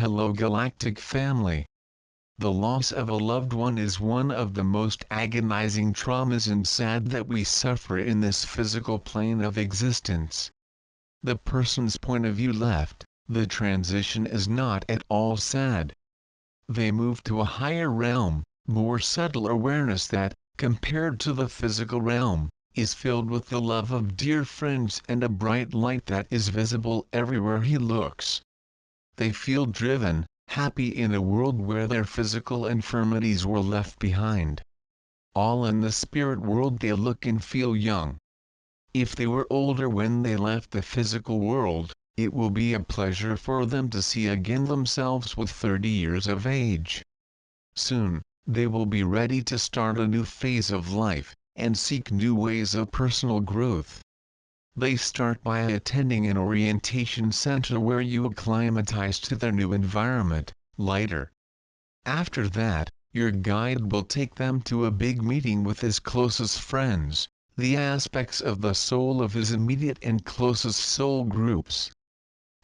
Hello Galactic family. The loss of a loved one is one of the most agonizing traumas and sad that we suffer in this physical plane of existence. The person's point of view left, the transition is not at all sad. They move to a higher realm, more subtle awareness that, compared to the physical realm, is filled with the love of dear friends and a bright light that is visible everywhere he looks. They feel driven, happy in a world where their physical infirmities were left behind. All in the spirit world they look and feel young. If they were older when they left the physical world, it will be a pleasure for them to see again themselves with 30 years of age. Soon, they will be ready to start a new phase of life, and seek new ways of personal growth. They start by attending an orientation center where you acclimatize to their new environment, lighter. After that, your guide will take them to a big meeting with his closest friends, the aspects of the soul of his immediate and closest soul groups.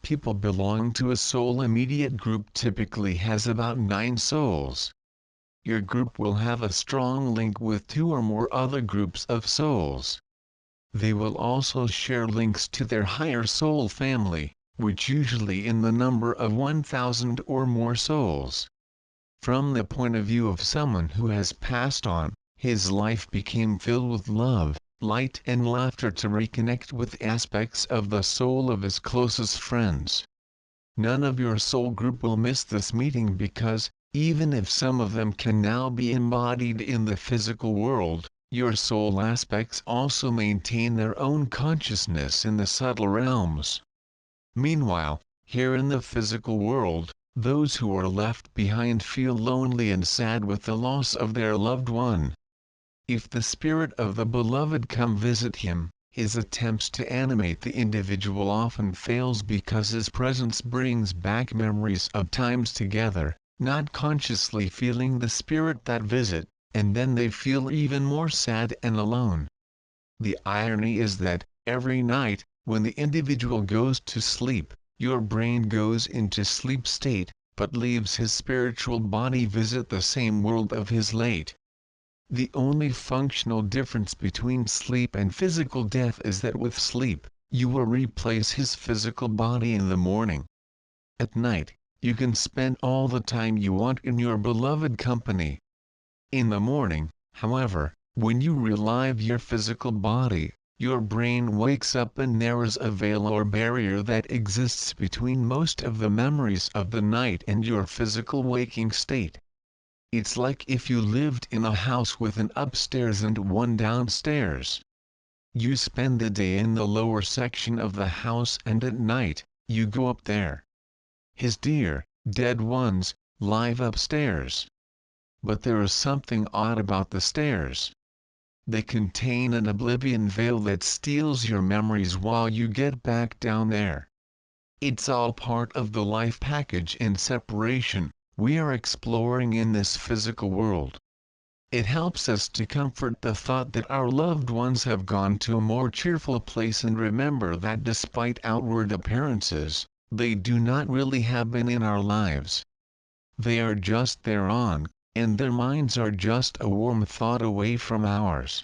People belonging to a soul immediate group typically has about 9 souls. Your group will have a strong link with 2 or more other groups of souls. They will also share links to their higher soul family, which usually in the number of 1,000 or more souls. From the point of view of someone who has passed on, his life became filled with love, light and laughter to reconnect with aspects of the soul of his closest friends. None of your soul group will miss this meeting because, even if some of them can now be embodied in the physical world, your soul aspects also maintain their own consciousness in the subtle realms. Meanwhile, here in the physical world, those who are left behind feel lonely and sad with the loss of their loved one. If the spirit of the beloved come visit him, his attempts to animate the individual often fails because his presence brings back memories of times together, not consciously feeling the spirit that visit, and then they feel even more sad and alone. The irony is that, every night, when the individual goes to sleep, your brain goes into sleep state, but leaves his spiritual body visit the same world of his late. The only functional difference between sleep and physical death is that with sleep, you will replace his physical body in the morning. At night, you can spend all the time you want in your beloved company. In the morning, however, when you relive your physical body, your brain wakes up and there is a veil or barrier that exists between most of the memories of the night and your physical waking state. It's like if you lived in a house with an upstairs and one downstairs. You spend the day in the lower section of the house and at night, you go up there. His dear, dead ones, live upstairs. But there is something odd about the stairs. They contain an oblivion veil that steals your memories while you get back down there. It's all part of the life package and separation we are exploring in this physical world. It helps us to comfort the thought that our loved ones have gone to a more cheerful place and remember that despite outward appearances, they do not really have been in our lives. They are just there on, and their minds are just a warm thought away from ours.